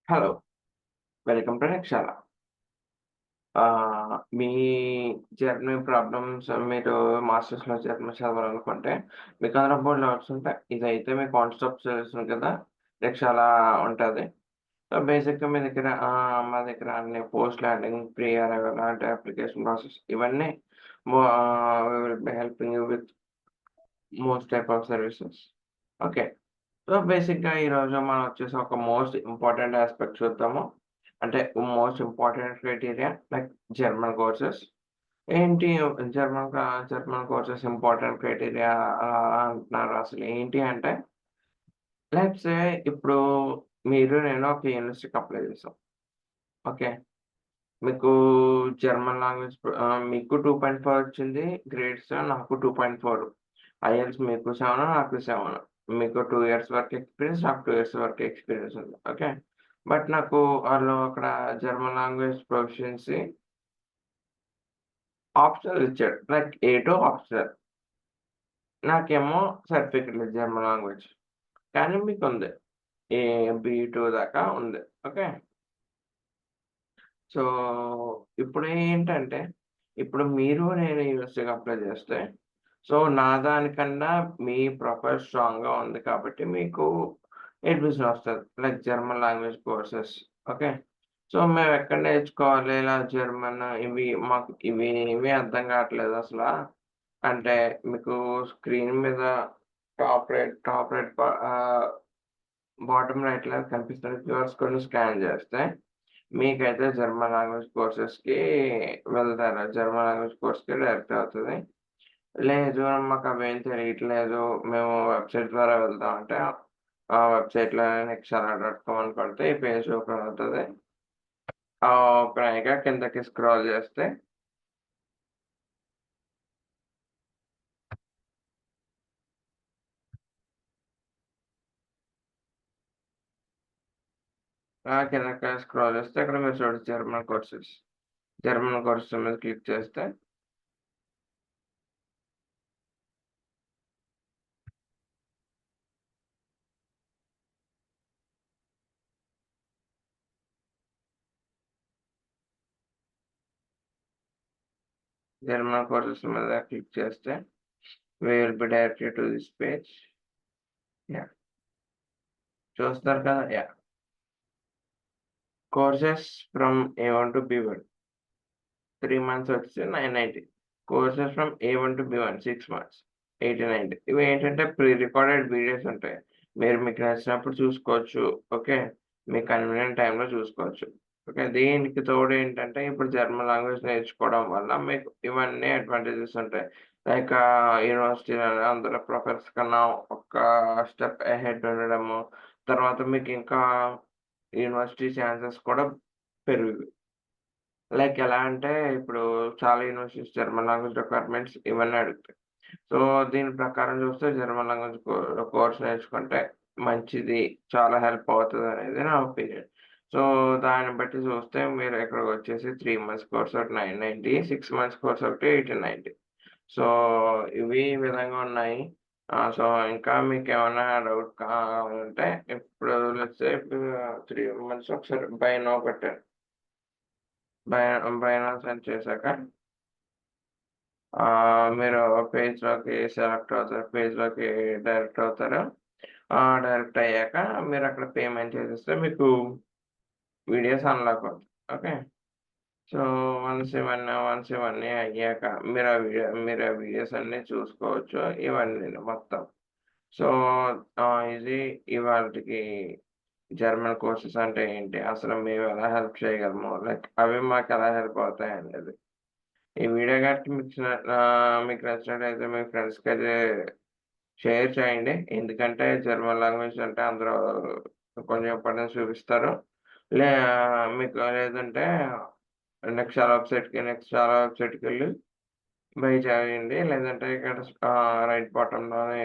Hello. Welcome to నెక్షాల. మీ journey problems మీరు మాస్టర్స్‌లో జర్నీ చదవాలనుకుంటే మీకు అందులో బోలెడు డౌట్స్ ఉంటాయి. ఇదైతే మీకు వన్ స్టాప్ సొల్యూషన్ కింద నెక్షాల ఉంటది. సో, బేసిక్‌గా మీ దగ్గర మా దగ్గర అన్ని పోస్ట్ ల్యాండింగ్, ప్రీ అరైవల్ అంటే అప్లికేషన్ ప్రాసెస్ ఇవన్నీ we will be helping you with most type of services. Okay. So, బేసిక్‌గా ఈరోజు మనం వచ్చేసి ఒక మోస్ట్ ఇంపార్టెంట్ యాస్పెక్ట్ చూద్దాము. అంటే most important criteria like German courses. ఏంటి జర్మన్ కోర్సెస్ ఇంపార్టెంట్ క్రైటీరియా అంటున్నారు. అసలు ఏంటి అంటే లెట్స్ సే ఇప్పుడు నేను ఒక యూనివర్సిటీకి అప్లై చేసాం. ఓకే. మీకు జర్మన్ లాంగ్వేజ్ మీకు 2.5 వచ్చింది గ్రేడ్స్. నాకు 2.4. ఐఎల్టీఎస్ మీకు 7 నాకు 7. మీకు 2 ఇయర్స్ వరకు ఎక్స్‌పీరియన్స్. నాకు 2 ఇయర్స్ వరకు ఎక్స్‌పీరియన్స్ ఉంది. ఓకే. బట్ నాకు ఆళ్ళు అక్కడ జర్మన్ లాంగ్వేజ్ ప్రొఫిషియన్సీ ఆప్షనల్ ఇచ్చాడు. లైక్ ఏ2 ఆప్షనల్. నాకేమో సర్టిఫికేట్ లేదు జర్మన్ లాంగ్వేజ్. కానీ మీకుంది. ఏ బీ2 దాకా ఉంది. ఓకే. సో, ఇప్పుడేంటంటే, ఇప్పుడు నేను యూనివర్సిటీకి అప్లై చేస్తే, సో, నా దానికన్నా మీ ప్రొఫైల్ స్ట్రాంగ్‌గా ఉంది కాబట్టి మీకు అడ్మిషన్ వస్తది. Like German language courses. Okay. So, మేమెక్కడ నేర్చుకోవాలి ఇలా జర్మన్ మాకు ఇవి అర్థం కావట్లేదు అసలా. అంటే మీకు స్క్రీన్ మీద టాప్ రైట్ బాటమ్ రైట్‌లో కనిపిస్తున్న క్యూఆర్ కోడ్‌ని స్కాన్ చేస్తే మీకైతే జర్మన్ లాంగ్వేజ్ కోర్సెస్‌కి వెళ్తారు. జర్మన్ లాంగ్వేజ్ కోర్స్‌కి డైరెక్ట్ అవుతది. లేదు మాకవేం తెలియట్లేదు. మేము వెబ్‌సైట్ ద్వారా వెళ్తాం అంటే, ఆ వెబ్‌సైట్‌లో నెక్షరా.com అని కొడితే ఈ పేజ్ ఓపెన్ అవుతది. ఓపెన్ అయ్యాక కిందకి స్క్రోల్ చేస్తే కిందకి స్క్రోల్ చేస్తే ఇక్కడ మీరు చూడొచ్చు జర్మన్ కోర్సెస్. జర్మన్ కోర్సెస్ మీద క్లిక్ చేస్తే జర్మన్ కోర్సెస్ మీద క్లిక్ చేస్తే we will be directed to this page. Yah! చూస్తున్నారు కదా! Yah! Courses from A1 to B1. 3 months వచ్చి 990. Courses from A1 to B1 6 months 1890. ఇవేంటంటే ప్రీ రికార్డెడ్ వీడియోస్ ఉంటాయి. మీకు నచ్చినప్పుడు చూసుకోవచ్చు. ఓకే. మీ కన్వీనియంట్ టైమ్‌లో చూసుకోవచ్చు. ఓకే. దీనికి తోడు ఏంటంటే ఇప్పుడు జర్మన్ లాంగ్వేజ్ నేర్చుకోవడం వల్ల మీకు ఇవన్నీ అడ్వాంటేజెస్ ఉంటాయి. లైక్ యూనివర్సిటీలలో అందరూ ప్రొఫెసర్స్ కన్నా ఒక స్టెప్ అహెడ్ ఉండడము. తర్వాత మీకు ఇంకా యూనివర్సిటీ ఛాన్సెస్ కూడా పెరుగు లైక్ ఎలా అంటే, ఇప్పుడు చాలా యూనివర్సిటీస్ జర్మన్ లాంగ్వేజ్ రిక్వైర్మెంట్స్ ఇవన్నీ అడుగుతాయి. సో, దీని ప్రకారం చూస్తే జర్మన్ లాంగ్వేజ్ కోర్స్ నేర్చుకుంటే మంచిది. చాలా హెల్ప్ అవుతదనేది నా ఒపీనియన్. సో, దాన్ని బట్టి చూస్తే మీరు ఇక్కడికొచ్చేసి 3 మంత్స్ కోర్స్ ఒకటి 990, 6 మంత్స్ కోర్స్ ఒకటి 1890. సో, ఇవి ఈ విధంగా ఉన్నాయి. సో, ఇంకా మీకేమన్నా డౌట్ కావాలంటే ఇప్పుడు లెట్స్ సే ఇప్పుడు 3 మంత్స్ ఒకసారి బై నౌ కొట్టండి. బై బైనాన్స్ అని చేశాక మీరు పేజ్‌లోకి సెలెక్ట్ అవుతారు. పేజ్‌లోకి డైరెక్ట్ అవుతారు. డైరెక్ట్ అయ్యాక మీరక్కడ పేమెంట్ చేసేస్తే మీకు వీడియోస్ అన్‌లాక్ అవుతాయి. ఓకే. సో, వన్స్ ఇవన్నీ అయ్యాక మీరు ఆ వీడియోస్ అన్నీ చూసుకోవచ్చు. ఇవన్నీను మొత్తం. సో, ఇది ఇవాల్టికి జర్మన్ కోర్సెస్ అంటే ఏంటి? అసలు మేము ఎలా హెల్ప్ చేయగలము? లైక్ అవి మాకెలా హెల్ప్ అవుతాయనేది. ఈ వీడియో గనుక మీకు నచ్చినట్టయితే మీ ఫ్రెండ్స్‌కైతే షేర్ చేయండి. ఎందుకంటే జర్మన్ లాంగ్వేజ్ అంటే అందరూ కొంచెం ఇంపార్టెన్స్ చూపిస్తారు. లే మీకు లేదంటే నెక్స్ట్ చాలా వెబ్‌సైట్‌కెళ్ళి బై చేయండి. లేదంటే ఇక్కడ రైట్ బాటమ్‌లోని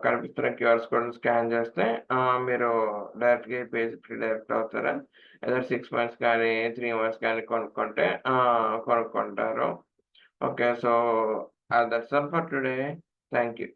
కనిపిస్తున్న క్యూఆర్స్ కోడ్‌ని స్కాన్ చేస్తే మీరు డైరెక్ట్‌గా ఈ పేజ్‌కి డైరెక్ట్ అవుతారు. ఏదో 6 మంత్స్ కానీ, 3 మంత్స్ కానీ కొనుక్కుంటే కొనుక్కుంటారు. Okay, so that's all for today. Thank you.